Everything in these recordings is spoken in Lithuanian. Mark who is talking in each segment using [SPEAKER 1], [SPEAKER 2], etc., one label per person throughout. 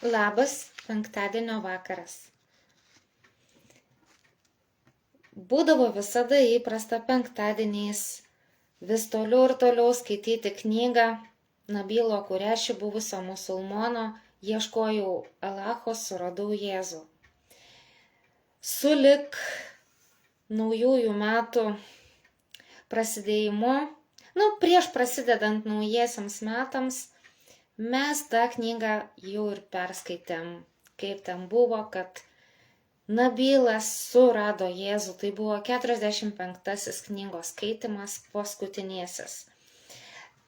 [SPEAKER 1] Labas penktadienio vakaras. Būdavo visada įprasta penktadieniais vis toliau ir toliau skaityti knygą Nabilo Kureši, buvusio musulmono, Ieškojau Alacho, suradau Jėzų. Sulig naujųjų metų prasidėjimu, prieš prasidedant naujiesiams metams, mes tą knygą jau ir perskaitėm, kaip ten buvo, kad Nabilas surado Jėzų. Tai buvo 45 knygos skaitimas, paskutiniesis.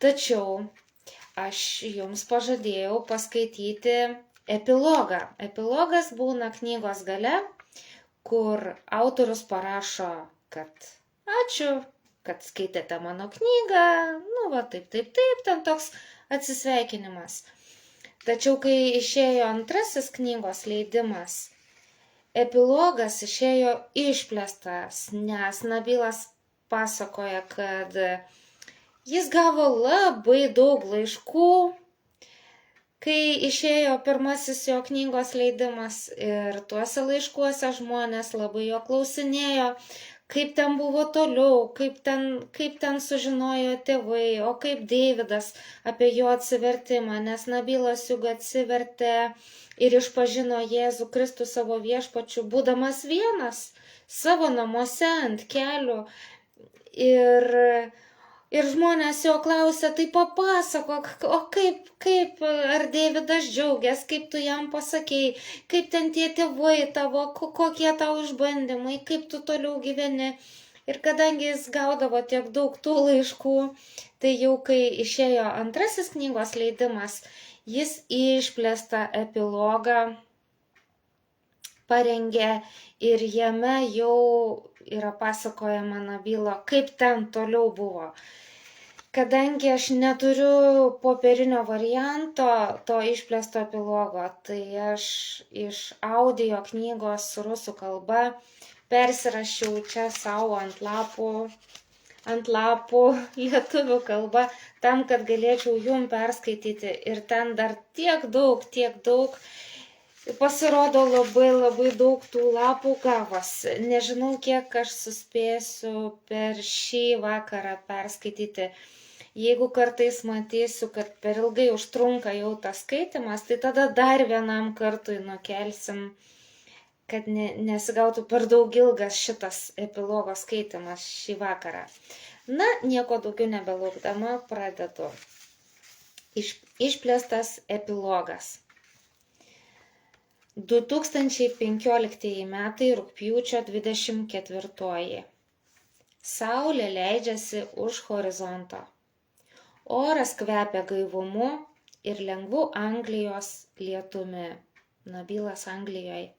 [SPEAKER 1] Tačiau aš jums pažadėjau paskaityti epilogą. Epilogas būna knygos gale, kur autorius parašo, kad ačiū, kad skaitėte mano knygą, taip, ten toks atsisveikinimas. Tačiau, kai išėjo antrasis knygos leidimas, epilogas išėjo išplėstas, nes Nabilas pasakoja, kad jis gavo labai daug laiškų, kai išėjo pirmasis jo knygos leidimas, ir tuose laiškuose žmonės labai jo klausinėjo, kaip ten buvo toliau, kaip ten sužinojo tėvai, o kaip Deividas apie jo atsivertimą, nes Nabilas juk atsivertė ir išpažino Jėzų Kristų savo viešpačiu, būdamas vienas savo namuose ant kelių. Ir žmonės jo klausė, tai papasakok, o kaip ar Deividas džiaugiasi, kaip tu jam pasakėjai, kaip ten tie tėvai tavo, kokie tau išbandymai, kaip tu toliau gyveni. Ir kadangi jis gaudavo tiek daug tų laiškų, tai jau kai išėjo antrasis knygos leidimas, jis išplėstą epilogą parengė ir jame jau yra pasakojama Nabilo, kaip ten toliau buvo. Kadangi aš neturiu popierinio varianto to išplėsto epilogo, tai aš iš audio knygos rusų kalba persirašiau čia savo ant lapų lietuvių kalba, tam, kad galėčiau jum perskaityti. Ir ten dar tiek daug, pasirodo labai daug tų lapų gavosi. Nežinau, kiek aš suspėsiu per šį vakarą perskaityti. Jeigu kartais matysiu, kad per ilgai užtrunka jau tas skaitimas, tai tada dar vienam kartui nukelsim, kad nesigautų per daug ilgas šitas epilogo skaitimas šį vakarą. Nieko daugiau nebelaukdama pradedu. Išplėstas epilogas. 2015 metai rugpjūčio 24. Saulė leidžiasi už horizonto. Oras kvepia gaivumu ir lengvu Anglijos lietumi. Nabilas Anglijoje.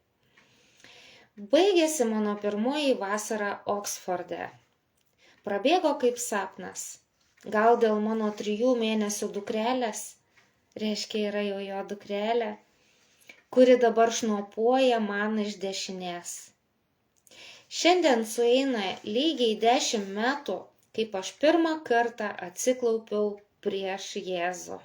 [SPEAKER 1] Baigėsi mano pirmoji vasara Oksforde. Prabėgo kaip sapnas. Gal dėl mano 3 mėnesių dukrelės, reiškia yra jau jo dukrelė, kuri dabar šnopuoja man iš dešinės. Šiandien sueina lygiai 10 metų, kaip aš pirmą kartą atsiklaupiau prieš Jėzų.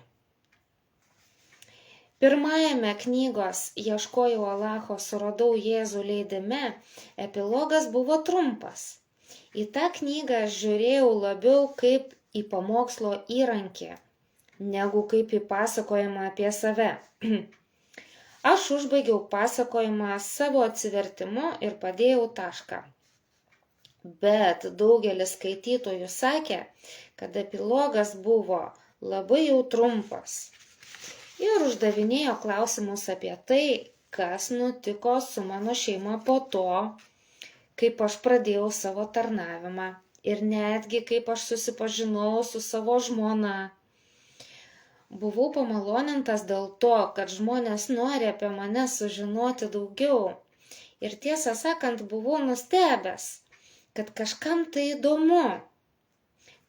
[SPEAKER 1] Pirmajame knygos Ieškojau Alacho, suradau Jėzų leidime epilogas buvo trumpas. Į tą knygą aš žiūrėjau labiau kaip į pamokslo įrankį, negu kaip į pasakojimą apie save. Aš užbaigiau pasakojimą savo atsivertimu ir padėjau tašką. Bet daugelis skaitytojų sakė, kad epilogas buvo labai jau trumpas ir uždavinėjo klausimus apie tai, kas nutiko su mano šeima po to, kaip aš pradėjau savo tarnavimą ir netgi kaip aš susipažinau su savo žmona. Buvau pamalonintas dėl to, kad žmonės nori apie mane sužinoti daugiau. Ir tiesą sakant, buvau nustebęs, kad kažkam tai įdomu.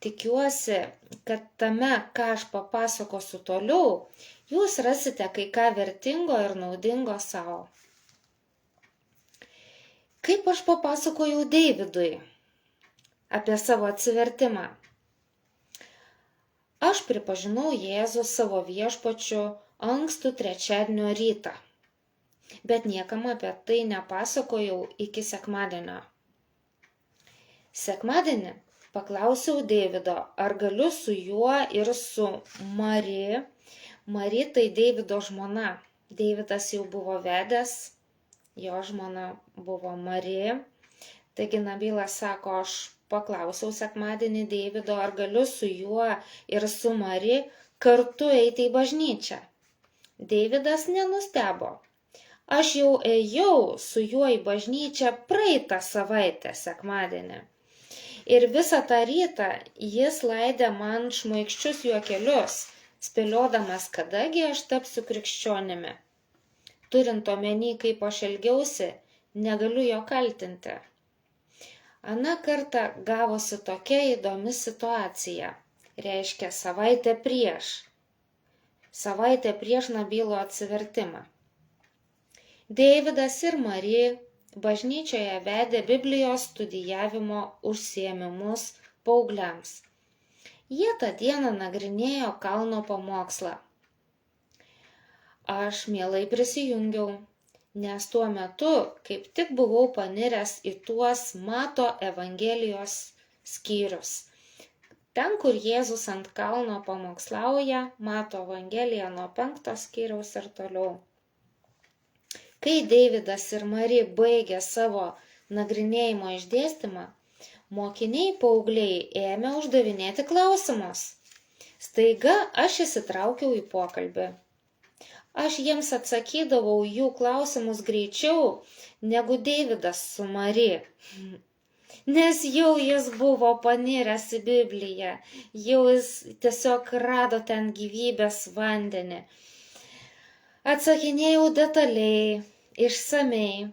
[SPEAKER 1] Tikiuosi, kad tame, ką aš papasakosiu toliau, jūs rasite kai ką vertingo ir naudingo savo. Kaip aš papasakojau Deividui apie savo atsivertimą? Aš pripažinau Jėzų savo viešpačiu ankstų trečiadienio rytą, bet niekam apie tai nepasakojau iki sekmadienio. Sekmadienį paklausiau Deivido, ar galiu su juo ir su Mari. Mari tai Deivido žmona. Deividas jau buvo vedęs, jo žmona buvo Mari. Taigi Nabilas sako, aš paklausiau sekmadienį Deivido, ar galiu su juo ir su Mari kartu eiti į bažnyčią. Deividas nenustebo. Aš jau ėjau su juo į bažnyčią praeitą savaitę sekmadienį. Ir visą tą rytą jis laidė man šmaikščius juokelius, spėliodamas, kadagi aš tapsiu krikščionimi. Turint omeny, kaip aš elgiausi, negaliu jo kaltinti. Aną kartą gavosi tokia įdomi situacija, reiškia savaitę prieš Nabilo atsivertimą. Deividas ir Mari bažnyčioje vedė Biblijos studijavimo užsiėmimus paaugliams. Jie tą dieną nagrinėjo kalno pamokslą. Aš mielai prisijungiau, nes tuo metu kaip tik buvau paniręs į tuos Mato Evangelijos skyrius. Ten, kur Jėzus ant kalno pamokslauja, Mato Evangelija nuo 5 skyriaus ir toliau. Kai Deividas ir Mari baigė savo nagrinėjimo išdėstymą, mokiniai paaugliai ėmė uždavinėti klausimus. Staiga aš įsitraukiau į pokalbį. Aš jiems atsakydavau jų klausimus greičiau negu Deividas su Mari, nes jau jis buvo paniręs į Bibliją, jau jis tiesiog rado ten gyvybės vandenį. Atsakinėjau detaliai, išsamei,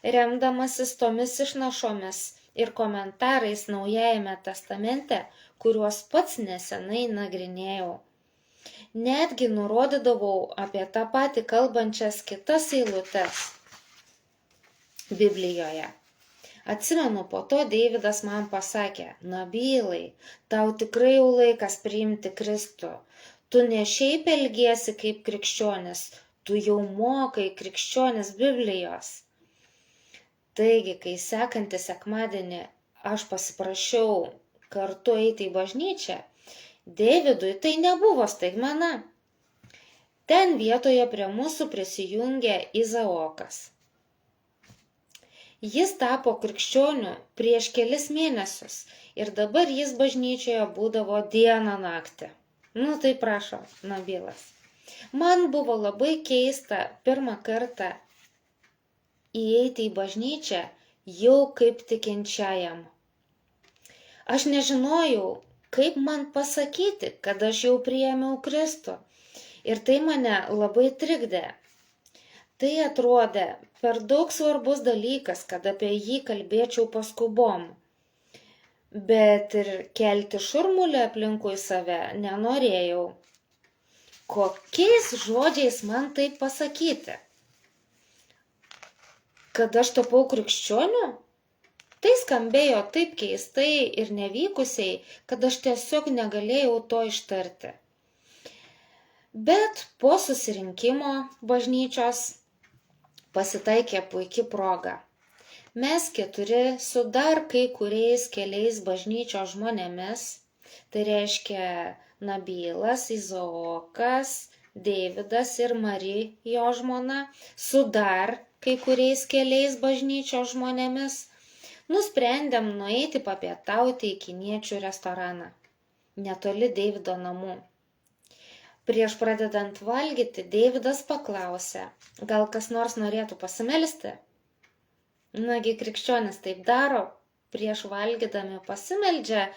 [SPEAKER 1] remdamasis tomis išnašomis ir komentarais Naujajame testamente, kuriuos pats nesenai nagrinėjau. Netgi nurodydavau apie tą patį kalbančias kitas eilutes Biblijoje. Atsimenu, po to Deividas man pasakė, Nabilai, tau tikrai jau laikas priimti Kristų. Tu ne šiaip elgiesi kaip krikščionis, tu jau mokai krikščionis Biblijos. Taigi, kai sekantį sekmadienį aš pasiprašiau kartu eiti į bažnyčią, Deividui tai nebuvo staigmena. Ten vietoje prie mūsų prisijungė Izaokas. Jis tapo krikščioniu prieš kelis mėnesius ir dabar jis bažnyčioje būdavo dieną naktį. Tai prašo, Nabilas. Man buvo labai keista pirmą kartą įeiti į bažnyčią jau kaip tikinčiajam. Aš nežinojau, kaip man pasakyti, kad aš jau priėmiau Kristų. Ir tai mane labai trikdė. Tai atrodė per daug svarbus dalykas, kad apie jį kalbėčiau paskubom. Bet ir kelti šurmulį aplinkui save nenorėjau. Kokiais žodžiais man taip pasakyti? Kad aš tapau krikščioniu? Tai skambėjo taip keistai ir nevykusiai, kad aš tiesiog negalėjau to ištarti. Bet po susirinkimo bažnyčios pasitaikė puiki proga. Mes 4 su dar kai kuriais keliais bažnyčios žmonėmis, tai reiškia Nabilas, Izaokas, Deividas ir Mari, jo žmona, su dar kai kuriais keliais bažnyčios žmonėmis, nusprendėm nueiti papietauti į kiniečių restoraną, netoli Deivido namų. Prieš pradedant valgyti, Deividas paklausė, gal kas nors norėtų pasimelsti? Nagi krikščionis taip daro, prieš valgydami pasimeldžia.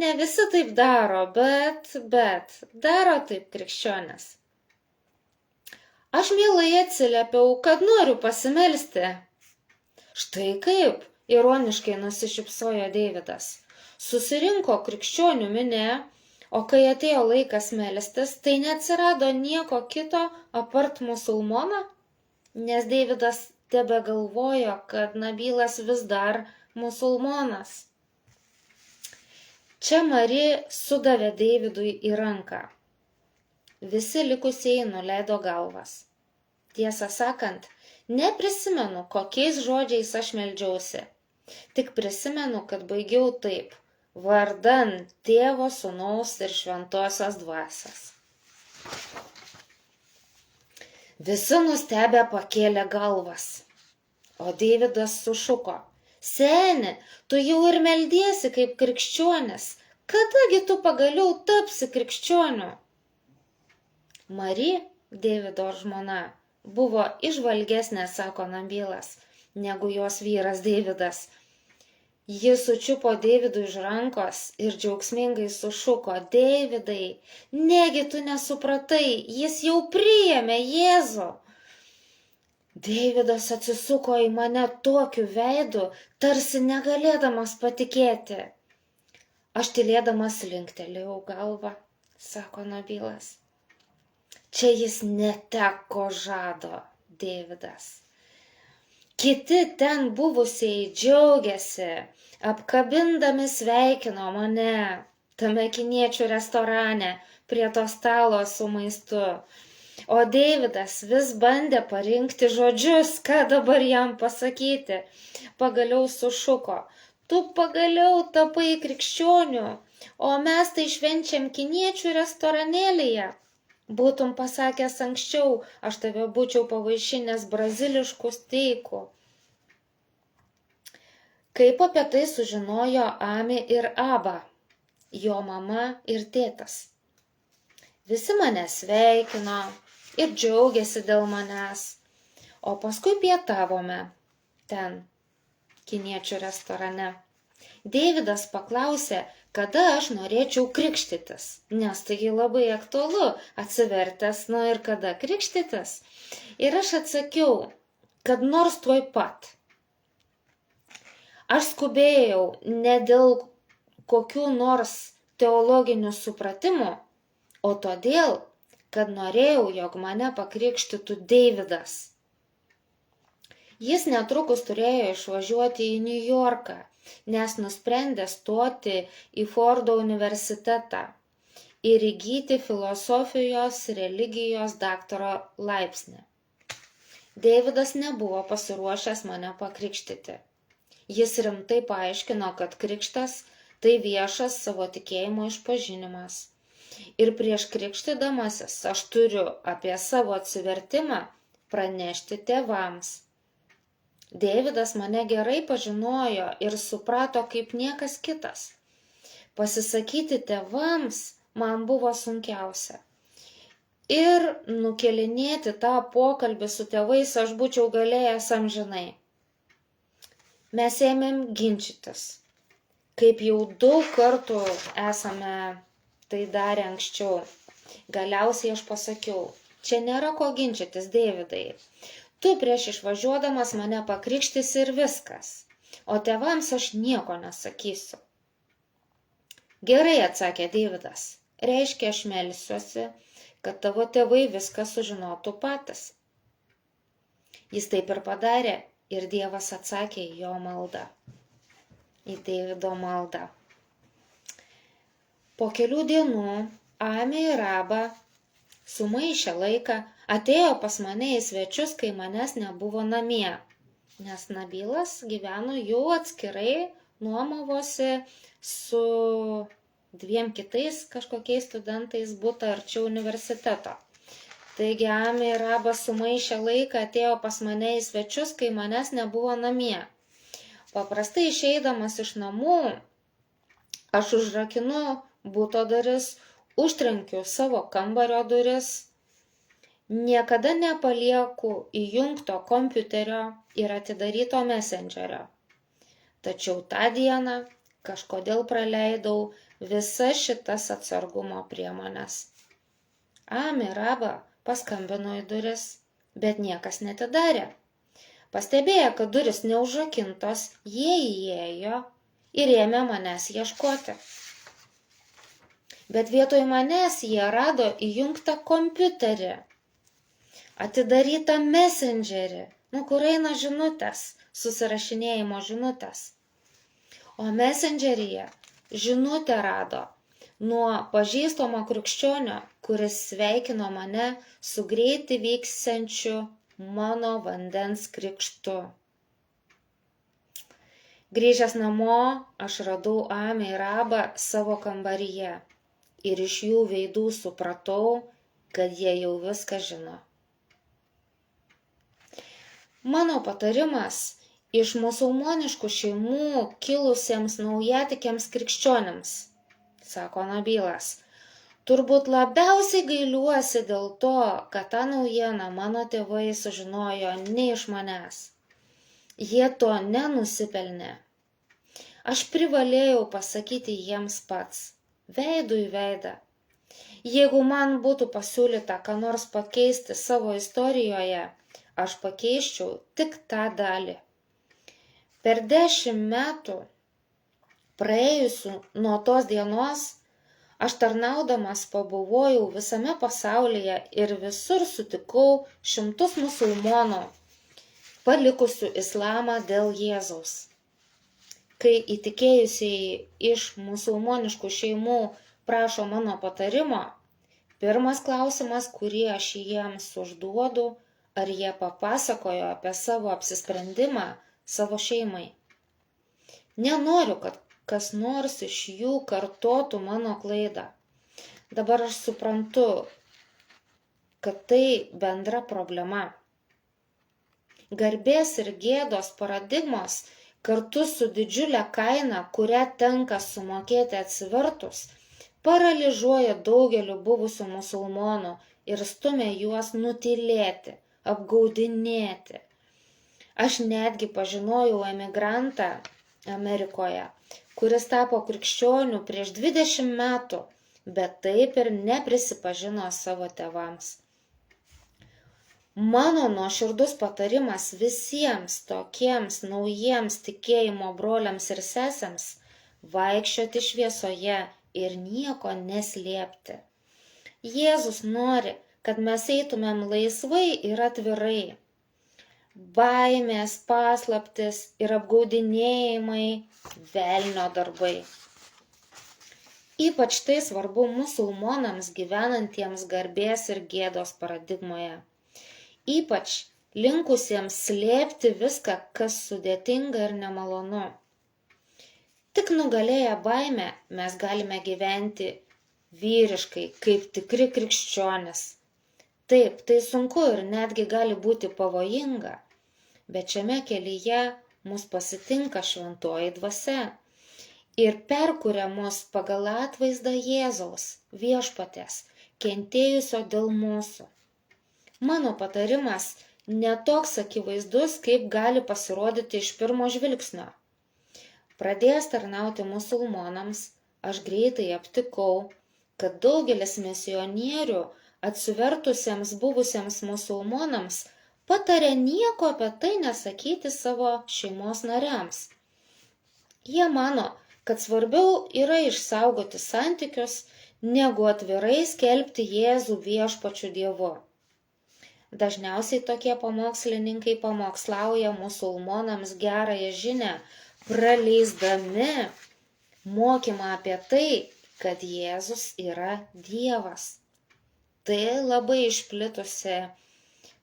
[SPEAKER 1] Ne visi taip daro, bet daro taip krikščionis. Aš mielai atsiliepiau, kad noriu pasimelsti. Štai kaip, ironiškai nusišypsojo Deividas. Susirinko krikščionių minia, o kai atėjo laikas melstis, tai neatsirado nieko kito apart musulmono, nes Deividas tebegalvojo, kad Nabilas vis dar musulmonas. Čia Mari sudavė Deividui į ranką. Visi likusieji nuleido galvas. Tiesą sakant, neprisimenu, kokiais žodžiais aš meldžiausi. Tik prisimenu, kad baigiau taip: vardan Tėvo, Sūnaus ir Šventosios Dvasios. Visi nustebę pakėlė galvas, o Deividas sušuko: seni, tu jau ir meldiesi kaip krikščionis, kadagi tu pagaliau tapsi krikščioniu? Mari, Deivido žmona, buvo įžvalgesnė, sako Nabilas, negu jos vyras Deividas. Jis sučiupo Deividui už rankos ir džiaugsmingai sušuko: Deividai, negi tu nesupratai, jis jau priėmė Jėzų. Deividas atsisuko į mane tokiu veidu, tarsi negalėdamas patikėti. Aš tylėdamas linktelėjau galvą, sako Nabilas. Čia jis neteko žado, Deividas. Kiti ten buvusieji džiaugiasi, apkabindami sveikino mane tame kiniečių restorane prie to stalo su maistu. O Deividas vis bandė parinkti žodžius, ką dabar jam pasakyti. Pagaliau sušuko: tu pagaliau tapai krikščioniu, o mes tai švenčiam kiniečių restoranėlyje. Būtum pasakęs anksčiau, aš tave būčiau pavaišinęs braziliškų steikų. Kaip apie tai sužinojo Ami ir Aba, jo mama ir tėtas. Visi mane sveikino ir džiaugiasi dėl manęs, o paskui pietavome ten, kiniečių restorane. Deividas paklausė, kada aš norėčiau krikštytis, nes tai labai aktualu, atsivertęs, ir kada krikštytis. Ir aš atsakiau, kad nors tuoj pat. Aš skubėjau ne dėl kokių nors teologinių supratimų, o todėl, kad norėjau, jog mane pakrikštytų Deividas. Jis netrukus turėjo išvažiuoti į Niujorką, nes nusprendė stoti į Fordo universitetą ir įgyti filosofijos religijos daktaro laipsnį. Deividas nebuvo pasiruošęs mane pakrikštyti. Jis rimtai paaiškino, kad krikštas tai viešas savo tikėjimo išpažinimas. Ir prieš krikštydamasis aš turiu apie savo atsivertimą pranešti tėvams. Deividas mane gerai pažinojo ir suprato kaip niekas kitas. Pasisakyti tėvams man buvo sunkiausia. Ir nukelinėti tą pokalbį su tėvais aš būčiau galėjęs amžinai. Mes ėmėm ginčytis, kaip jau daug kartų esame tai darę anksčiau. Galiausiai aš pasakiau, čia nėra ko ginčytis, Deividai. Tu prieš išvažiuodamas mane pakrikštysi ir viskas, o tėvams aš nieko nesakysiu. Gerai, atsakė Deividas, reiškia aš melsiuosi, kad tavo tėvai viską sužinotų patys. Jis taip ir padarė ir Dievas atsakė į jo maldą, į Deivido maldą. Po kelių dienų Ami ir Aba sumaišė laiką, atėjo pas mane į svečius, kai manęs nebuvo namie, nes Nabilas gyveno jau atskirai, nuomavosi su 2 kitais kažkokiais studentais butą arčiau universiteto. Taigi Ami ir Aba sumaišė laiką, atėjo pas mane į svečius, kai manęs nebuvo namie. Paprastai išeidamas iš namų, aš užrakinu buto duris, užtrenkiu savo kambario duris, niekada nepalieku įjungto kompiuterio ir atidaryto messengerio. Tačiau tą dieną kažkodėl praleidau visas šitas atsargumo priemonės. Ami ir Aba paskambino į duris, bet niekas neatidarė. Pastebėję, kad duris neužrakintos, jie įėjo ir ėmė manęs ieškoti. Bet vietoj manęs jie rado įjungtą kompiuterį, atidarytą messengerį, kur eina žinutės, susirašinėjimo žinutės. O messengeryje žinutę rado nuo pažįstamo krikščionio, kuris sveikino mane su greitai vyksiančiu mano vandens krikštu. Grįžęs namo, aš radau Amę ir Abą savo kambaryje ir iš jų veidų supratau, kad jie jau viską žino. Mano patarimas iš musulmoniškų šeimų kilusiems naujatikiams krikščionims, sako Nabilas, turbūt labiausiai gailiuosi dėl to, kad tą naujieną mano tėvai sužinojo ne iš manęs. Jie to nenusipelnė. Aš privalėjau pasakyti jiems pats, veidu į veidą. Jeigu man būtų pasiūlyta ką nors pakeisti savo istorijoje, aš pakeiščiau tik tą dalį. Per 10 metų praėjusių nuo tos dienos, aš tarnaudamas pabuvojau visame pasaulyje ir visur sutikau šimtus musulmonų, palikusių islamą dėl Jėzaus. Kai įtikėjusieji iš musulmoniškų šeimų prašo mano patarimo, pirmas klausimas, kurį aš jiems užduodu, ar jie papasakojo apie savo apsisprendimą savo šeimai. Nenoriu, kad kas nors iš jų kartotų mano klaidą. Dabar aš suprantu, kad tai bendra problema. Garbės ir gėdos paradigmos kartu su didžiulė kaina, kurią tenka sumokėti atsivertus, paralyžuoja daugelį buvusių musulmonų ir stumia juos nutylėti, apgaudinėti. Aš netgi pažinojau emigrantą Amerikoje, kuris tapo krikščioniu prieš 20 metų, bet taip ir neprisipažino savo tėvams. Mano nuoširdus patarimas visiems tokiems naujiems tikėjimo broliams ir sesėms – vaikščioti šviesoje ir nieko neslėpti. Jėzus nori, kad mes eitumėm laisvai ir atvirai. Baimės, paslaptis ir apgaudinėjimai – velnio darbai. Ypač tai svarbu musulmonams gyvenantiems garbės ir gėdos paradigmoje. Ypač linkusiems slėpti viską, kas sudėtinga ir nemalonu. Tik nugalėję baimę mes galime gyventi vyriškai, kaip tikri krikščionys. Taip, tai sunku ir netgi gali būti pavojinga, bet šiame kelyje mus pasitinka šventoji dvasia ir perkuria mus pagal atvaizdą Jėzaus, viešpaties, kentėjusio dėl mūsų. Mano patarimas netoks akivaizdus, kaip gali pasirodyti iš pirmo žvilgsnio. Pradėjęs tarnauti musulmonams, aš greitai aptikau, kad daugelis misionierių atsivertusiems buvusiems musulmonams patarė nieko apie tai nesakyti savo šeimos nariams. Jie mano, kad svarbiau yra išsaugoti santykius, negu atvirai skelbti Jėzų viešpačiu Dievu. Dažniausiai tokie pamokslininkai pamokslauja musulmonams gerąją žinią, praleisdami mokymą apie tai, kad Jėzus yra Dievas. Tai labai išplitusi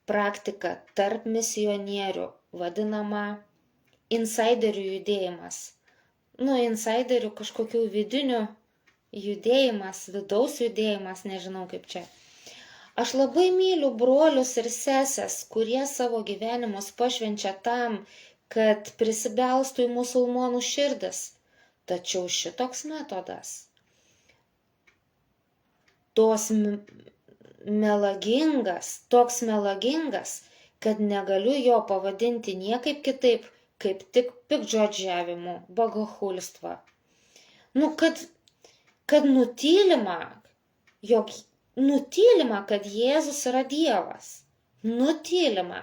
[SPEAKER 1] praktika tarp misionierių, vadinama insiderių judėjimas. Insiderių kažkokių vidinių judėjimas, vidaus judėjimas, nežinau kaip čia. Aš labai myliu brolius ir sesės, kurie savo gyvenimus pašvenčia tam, kad prisibelstų į musulmonų širdis. Tačiau šitoks metodas, toks melagingas, kad negaliu jo pavadinti niekaip kitaip, kaip tik piktžodžiavimu, bogохульства. Kad nutylima, kad Jėzus yra Dievas. Nutylima.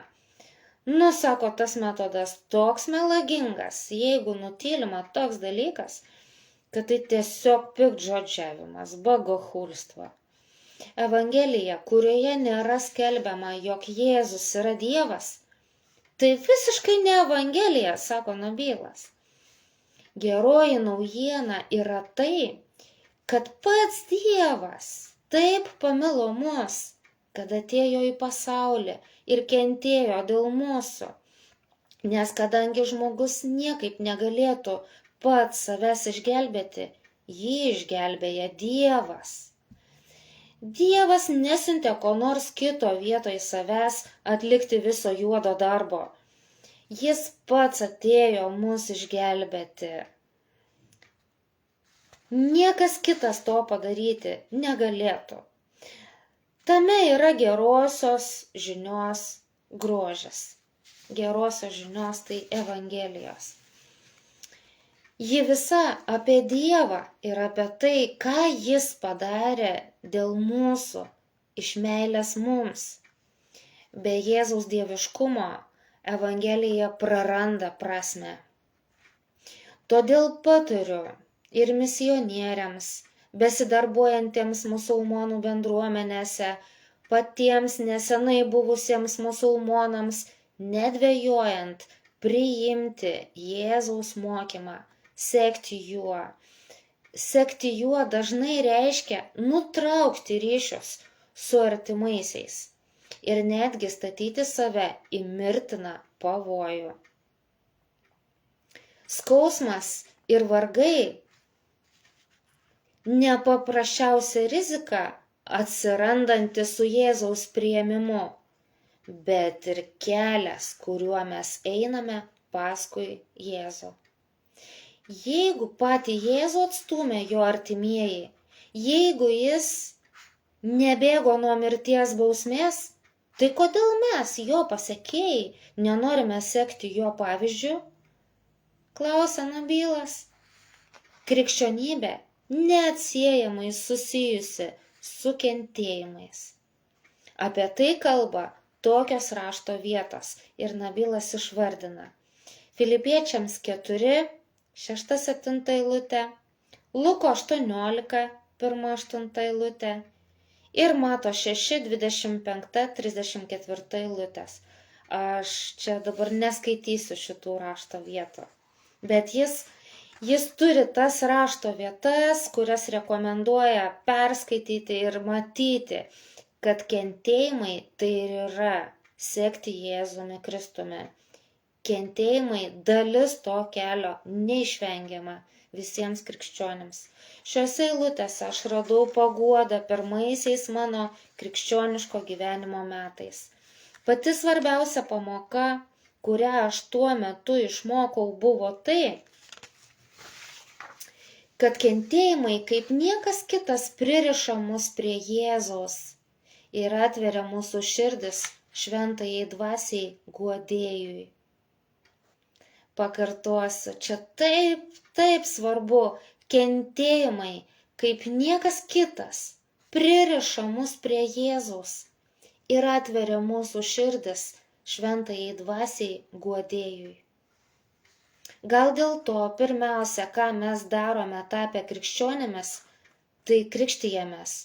[SPEAKER 1] Sako, tas metodas toks melagingas, jeigu nutylima toks dalykas, kad tai tiesiog piktžodžiavimas, bogохульства. Evangelija, kurioje nėra skelbiama, jog Jėzus yra Dievas, tai visiškai ne Evangelija, sako Nabilas. Geroji naujiena yra tai, kad pats Dievas taip pamilo mus, kad atėjo į pasaulį ir kentėjo dėl mūsų. Nes kadangi žmogus niekaip negalėtų pats savęs išgelbėti, jį išgelbėja Dievas. Dievas nesiuntė ko nors kito vietoj savęs atlikti viso juodo darbo. Jis pats atėjo mus išgelbėti. Niekas kitas to padaryti negalėtų. Tame yra gerosios žinios grožis. Gerosios žinios tai Evangelijos. Ji visa apie Dievą ir apie tai, ką Jis padarė dėl mūsų, iš meilės mums. Be Jėzaus dieviškumo Evangelija praranda prasmę. Todėl patariu ir misionieriams, besidarbuojantiems musulmonų bendruomenėse, patiems nesenai buvusiems musulmonams, nedvejojant, priimti Jėzaus mokymą, sekti juo. Sekti juo dažnai reiškia nutraukti ryšius su artimaisiais ir netgi statyti save į mirtiną pavojų. Skausmas ir vargai nepaprasčiausia rizika atsirandanti su Jėzaus priėmimu, bet ir kelias, kuriuo mes einame paskui Jėzų. Jeigu patį Jėzų atstūmė jo artimieji, jeigu jis nebėgo nuo mirties bausmės, tai kodėl mes, jo pasekėjai, nenorime sekti jo pavyzdžiu? Klausia Nabilas. Krikščionybė neatsiejamai susijusi su kentėjimais. Apie tai kalba tokios rašto vietos ir Nabilas išvardina. Filipiečiams 4, 6-7 eilutė, Luko 18, 1-8 eilutė ir Mato 6, 25-34 eilutės. Aš čia dabar neskaitysiu šitų rašto vietų, bet jis turi tas rašto vietas, kurias rekomenduoja perskaityti ir matyti, kad kentėjimai tai ir yra sekti Jėzumi Kristumi. Kentėjimai dalis to kelio neišvengiama visiems krikščionims. Šiuose eilutėse aš radau paguodą pirmaisiais mano krikščioniško gyvenimo metais. Pati svarbiausia pamoka, kurią aš tuo metu išmokau, buvo tai, kad kentėjimai kaip niekas kitas pririša mus prie Jėzaus ir atveria mūsų širdis šventajai dvasiai guodėjui. Pakartosiu, čia taip svarbu, kentėjimai kaip niekas kitas pririša mus prie Jėzaus ir atveria mūsų širdis šventajai dvasiai guodėjui. Gal dėl to pirmiausia, ką mes darome tapę krikščionimis, tai krikštijamės.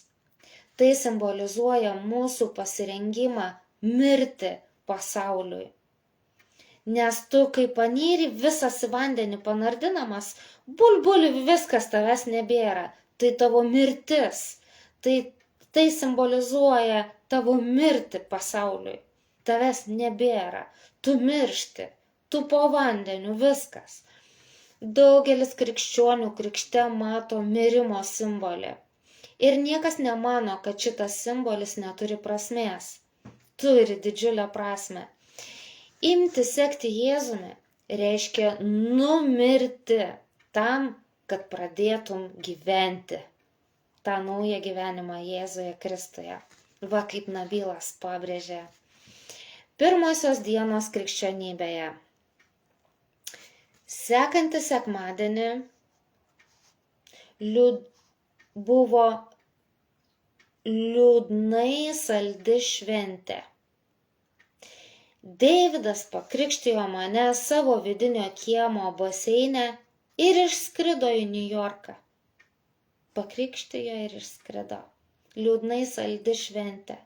[SPEAKER 1] Tai simbolizuoja mūsų pasirengimą mirti pasauliui. Nes tu, kai panyri visas į vandenį panardinamas, bulbuli viskas tavęs nebėra. Tai tavo mirtis. Tai simbolizuoja tavo mirtį pasauliui. Tavęs nebėra. Tu miršti. Tu po vandeniu viskas. Daugelis krikščionių krikšte mato mirimo simbolį. Ir niekas nemano, kad šitas simbolis neturi prasmės. Turi didžiulę prasmę. Imti sekti Jėzumi reiškia numirti tam, kad pradėtum gyventi tą naują gyvenimą Jėzuje Kristuje. Va kaip Nabilas pabrėžė. Pirmosios dienos krikščionybėje. Sekantį sekmadienį buvo liūdnai saldi šventė. Deividas pakrikštijo mane savo vidinio kiemo baseine ir išskrido į Niujorką. Pakrikštijo ir išskrido. Liūdnai saldi šventė.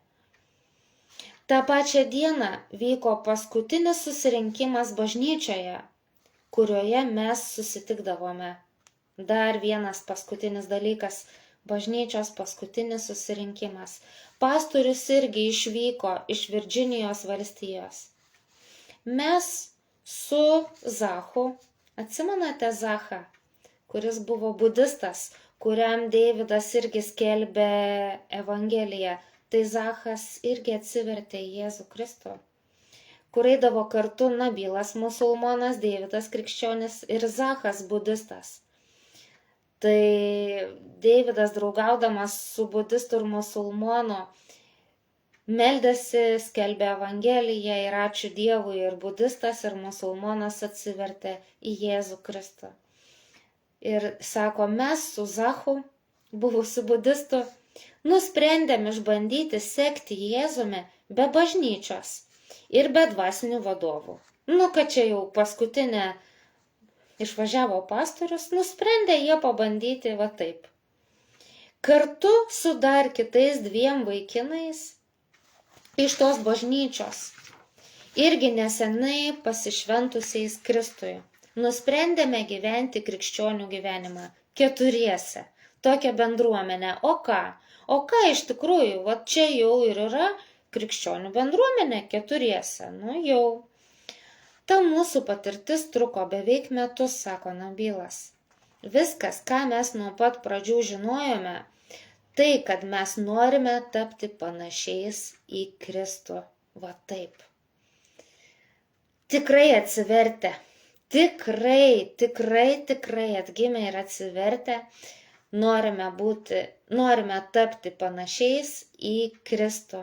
[SPEAKER 1] Ta pačia diena vyko paskutinis susirinkimas bažnyčioje, kurioje mes susitikdavome. Dar vienas paskutinis dalykas – bažnyčios paskutinis susirinkimas. Pastorius irgi išvyko iš Virdžinijos valstijos. Mes su Zachu, atsimenate Zachą, kuris buvo budistas, kuriam Deividas irgi skelbė Evangeliją, tai Zachas irgi atsivertė į Jėzų Kristų, kur eidavo kartu Nabilas musulmonas, Deividas krikščionis ir Zachas budistas. Tai Deividas draugaudamas su budistu ir musulmonu meldėsi, skelbė Evangeliją ir ačiū Dievui, ir budistas, ir musulmonas atsivertė į Jėzų Kristų. Ir sako, mes su Zachu, buvusiu budistu, nusprendėm išbandyti sekti Jėzumi be bažnyčios ir be dvasinių vadovų. Kad čia jau paskutinė išvažiavo pastorius, nusprendė jie pabandyti va taip. Kartu su dar kitais 2 vaikinais iš tos bažnyčios, irgi nesenai pasišventusiais Kristui, nusprendėme gyventi krikščionių gyvenimą 4, tokią bendruomenę. O ką iš tikrųjų, va čia jau ir yra krikščionių bendruomenė 4, jau. Ta mūsų patirtis truko beveik metus, sako Nabilas. Viskas, ką mes nuo pat pradžių žinojome, tai, kad mes norime tapti panašiais į Kristų. Va taip. Tikrai atsivertę. Tikrai atgimę ir atsivertę. Norime tapti panašiais į Kristų.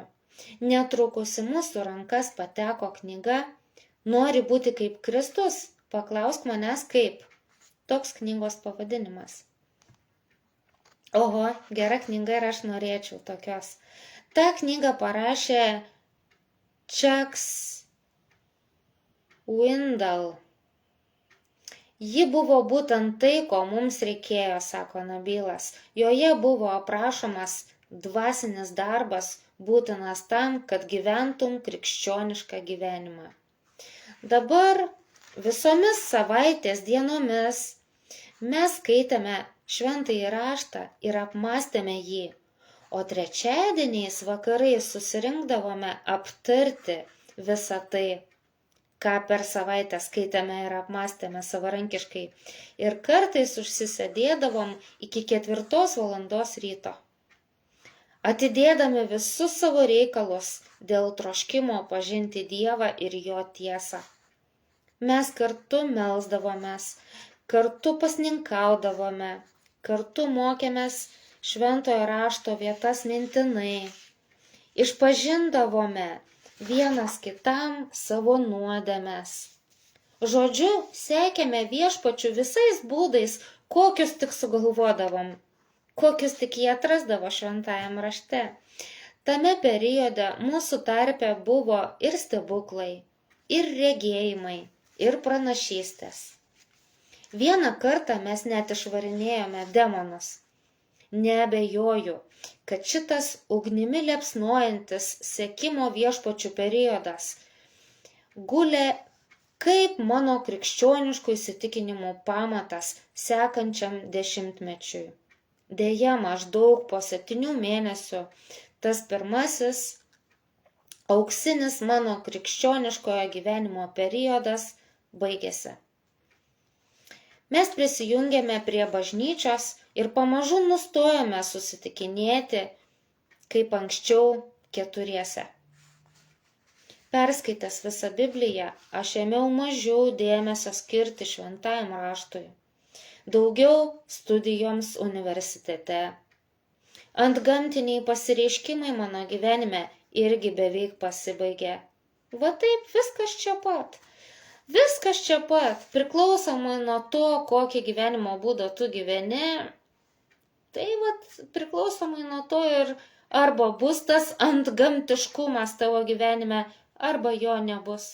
[SPEAKER 1] Netrukus į mūsų rankas pateko knyga Nori būti kaip Kristus? Paklausk manęs kaip. Toks knygos pavadinimas. Oho, gera knyga ir aš norėčiau tokios. Ta knyga parašė Chuck Swindoll. Ji buvo būtent tai, ko mums reikėjo, sako Nabilas. Joje buvo aprašomas dvasinis darbas, būtinas tam, kad gyventum krikščionišką gyvenimą. Dabar visomis savaitės dienomis mes skaitėme šventąjį raštą ir apmąstėme jį, o trečiadieniais vakarais susirinkdavome aptarti visą tai, ką per savaitę skaitėme ir apmąstėme savarankiškai, ir kartais užsisėdėdavom iki 4 valandos ryto, atidėdami visus savo reikalus dėl troškimo pažinti Dievą ir jo tiesą. Mes kartu melsdavomės, kartu pasninkaudavome, kartu mokėmės šventojo rašto vietas mintinai, išpažindavome vienas kitam savo nuodėmes. Žodžiu, sekėme Viešpačiu visais būdais, kokius tik sugalvodavom, kokius tik jie atrasdavo šventajam rašte. Tame periode mūsų tarpe buvo ir stebuklai, ir regėjimai, ir pranašystės. Vieną kartą mes net išvarinėjome demonus. Neabejoju, kad šitas ugnimi liepsnojantis sekimo Viešpačiu periodas gulė kaip mano krikščioniškų įsitikinimų pamatas sekančiam 10-mečiui. Deja, maždaug po 7 mėnesių tas pirmasis auksinis mano krikščioniškojo gyvenimo periodas baigėsi. Mes prisijungėme prie bažnyčios ir pamažu nustojome susitikinėti, kaip anksčiau 4. Perskaitęs visą Bibliją, aš ėmiau mažiau dėmesio skirti šventajam raštui, daugiau studijoms universitete. Antgamtiniai pasireiškimai mano gyvenime irgi beveik pasibaigė. Va taip, viskas čia pat. Viskas čia pat, priklausomai nuo to, kokį gyvenimo būdą tu gyveni, tai priklausomai nuo to ir arba bus tas antgamtiškumas tavo gyvenime, arba jo nebus.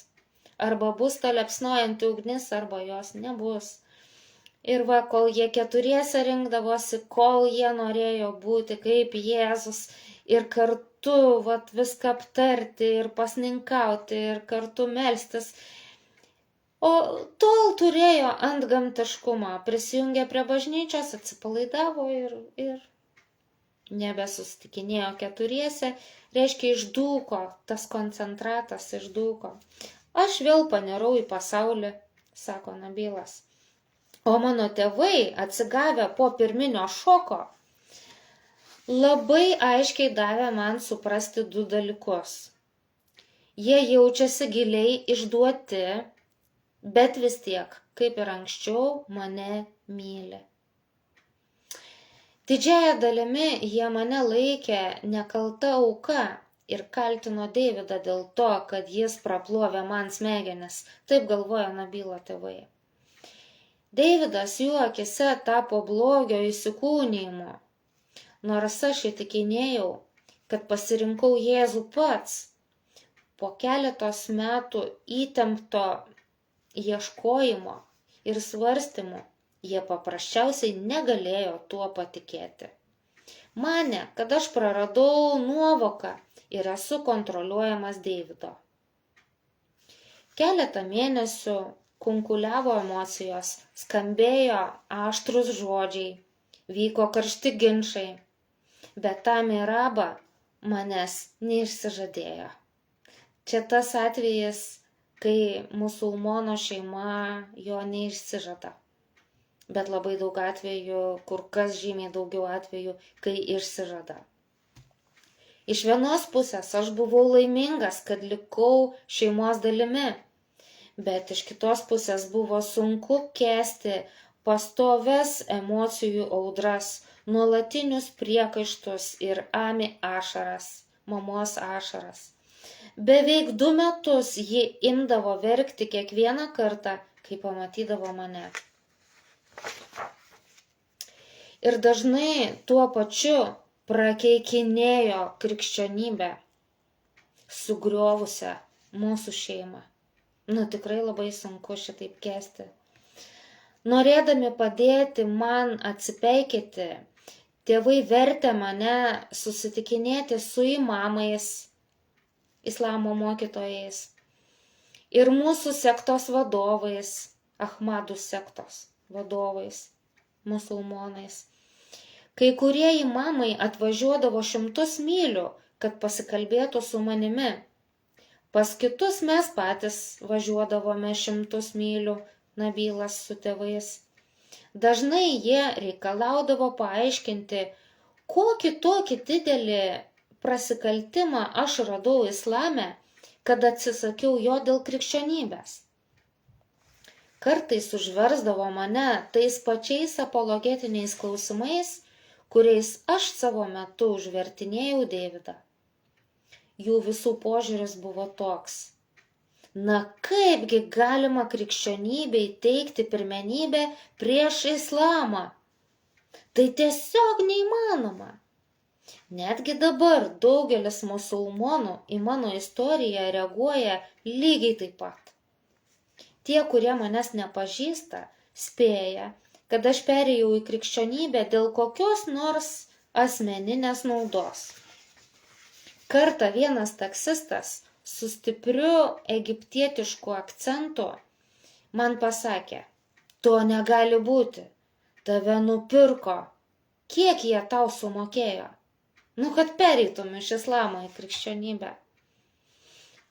[SPEAKER 1] Arba bus ta liepsnojanti ugnis, arba jos nebus. Ir kol jie 4 rinkdavosi, kol jie norėjo būti kaip Jėzus ir kartu viską aptarti ir pasninkauti ir kartu melstis, O tol turėjo antgamtiškumą, prisijungė prie bažnyčios, atsipalaidavo ir nebesusitikinėjo keturiese, reiškia išdūko, tas koncentratas išdūko. Aš vėl panirau į pasaulį, sako Nabilas. O mano tėvai, atsigavę po pirminio šoko, labai aiškiai davė man suprasti du dalykus. Jie jaučiasi giliai išduoti, bet vis tiek, kaip ir anksčiau, mane myli. Didžiąja dalimi jie mane laikė nekalta auka ir kaltino Deividą dėl to, kad jis praplovė man smegenis, taip galvoja Nabilo tėvai. Deividas jų akise tapo blogio įsikūnijimu, nors aš įtikinėjau, kad pasirinkau Jėzų pats. Po keletos metų įtempto ieškojimo ir svarstymų jie paprasčiausiai negalėjo tuo patikėti. Mane, kad aš praradau nuovoką ir esu kontroliuojamas Deivido. Keletą mėnesių kunkuliavo emocijos, skambėjo aštrus žodžiai, vyko karšti ginčai, bet ta Miraba manęs neišsižadėjo. Čia tas atvejis, kai musulmono šeima jo neišsižada. Bet labai daug atvejų, kur kas žymiai daugiau atvejų, kai išsižada. Iš vienos pusės aš buvau laimingas, kad likau šeimos dalimi, bet iš kitos pusės buvo sunku kęsti pastoves emocijų audras, nuolatinius priekaištus ir ašaras, mamos ašaras. Beveik 2 metus ji imdavo verkti kiekvieną kartą, kai pamatydavo mane. Ir dažnai tuo pačiu prakeikinėjo krikščionybę, sugriovusią mūsų šeimą. Tikrai labai sunku šitaip kęsti. Norėdami padėti man atsipeikėti, tėvai vertė mane susitikinėti su imamais, islamo mokytojais ir mūsų sektos vadovais, Ahmadų sektos vadovais, musulmonais. Kai kurie imamai atvažiuodavo 100 mylių, kad pasikalbėtų su manimi. Pas kitus mes patys važiuodavome 100 mylių, Nabilas su tėvais. Dažnai jie reikalaudavo paaiškinti, kokį tokį didelį prasikaltimą aš radau islame, kad atsisakiau jo dėl krikščionybės. Kartais užversdavo mane tais pačiais apologetiniais klausimais, kuriais aš savo metu užvertinėjau Deividą. Jų visų požiūris buvo toks. Kaipgi galima krikščionybei teikti pirmenybę prieš islamą? Tai tiesiog neįmanoma. Netgi dabar daugelis musulmonų į mano istoriją reaguoja lygiai taip pat. Tie, kurie manęs nepažįsta, spėja, kad aš perėjau į krikščionybę dėl kokios nors asmeninės naudos. Kartą vienas taksistas su stipriu egiptietišku akcentu man pasakė, to negali būti, tave nupirko, kiek jie tau sumokėjo, kad pereitum iš islamo į krikščionybę.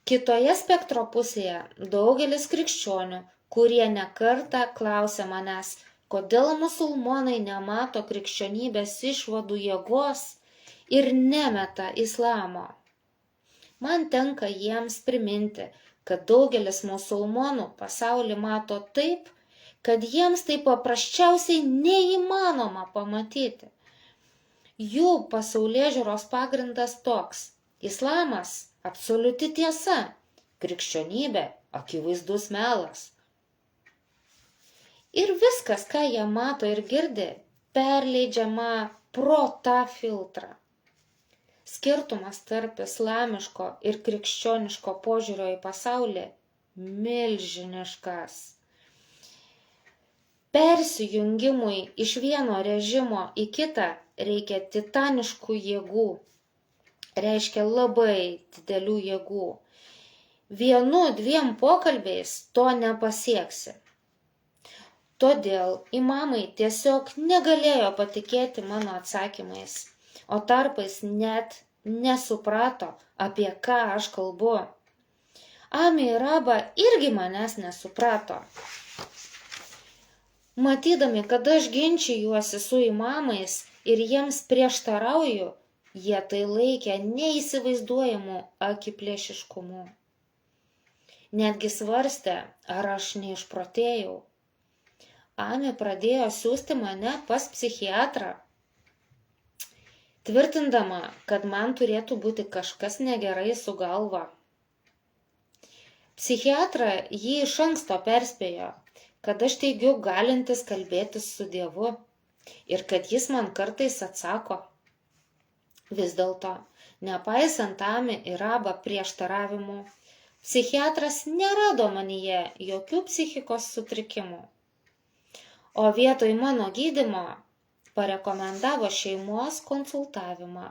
[SPEAKER 1] Kitoje spektro pusėje daugelis krikščionių, kurie nekartą klausė manęs, kodėl musulmonai nemato krikščionybės išvadų jėgos ir nemeta islamo. Man tenka jiems priminti, kad daugelis musulmonų pasaulį mato taip, kad jiems tai paprasčiausiai neįmanoma pamatyti. Jų pasaulėžiūros pagrindas toks. Islamas – absoliuti tiesa, krikščionybė – akivaizdus melas. Ir viskas, ką jie mato ir girdi, perleidžiama pro tą filtrą. Skirtumas tarp islamiško ir krikščioniško požiūrio į pasaulį milžiniškas. Persijungimui iš vieno režimo į kitą reikia titaniškų jėgų, reiškia labai didelių jėgų. 1-2 pokalbiais to nepasieksi. Todėl imamai tiesiog negalėjo patikėti mano atsakymais, o tarpais net nesuprato, apie ką aš kalbu. Ami ir Aba irgi manęs nesuprato. Matydami, kad aš ginčijuosi su imamais ir jiems prieštarauju, jie tai laikė neįsivaizduojamu akiplėšiškumu. Netgi svarstė, ar aš neišprotėjau. Ami pradėjo siųsti mane pas psichiatrą, tvirtindama, kad man turėtų būti kažkas negerai su galva. Psichiatra jį iš anksto perspėjo, kad aš teigiu galintis kalbėtis su Dievu ir kad jis man kartais atsako. Vis dėlto, nepaisant Ami ir Aba prieštaravimų, psichiatras nerado manyje jokių psichikos sutrikimų. O vietoj mano gydymo parekomendavo šeimos konsultavimą.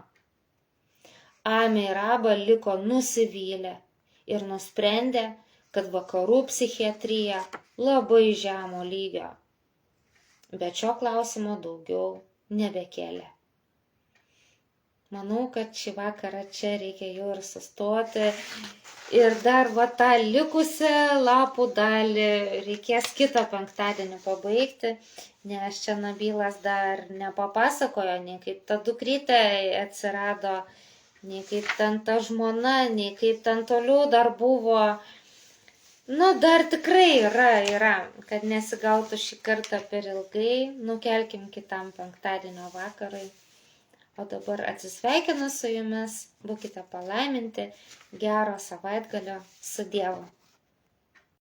[SPEAKER 1] Ami ir Aba liko nusivylę ir nusprendė, kad vakarų psichiatrija labai žemo lygio. Bet šio klausimo daugiau nebekėlė. Manau, kad šį vakarą čia reikia jau ir sustoti. Ir dar tą likusią lapų dalį reikės kitą penktadienį pabaigti, nes čia Nabilas dar nepapasakojo, nei kaip ta dukrytė atsirado, nei kaip ten ta žmona, nei kaip ten toliau dar buvo. Dar tikrai yra, kad nesigautų šį kartą per ilgai, nukelkim kitam penktadienio vakarui. O dabar atsisveikinu su jumis, būkite palaiminti, gero savaitgalio, su Dievu.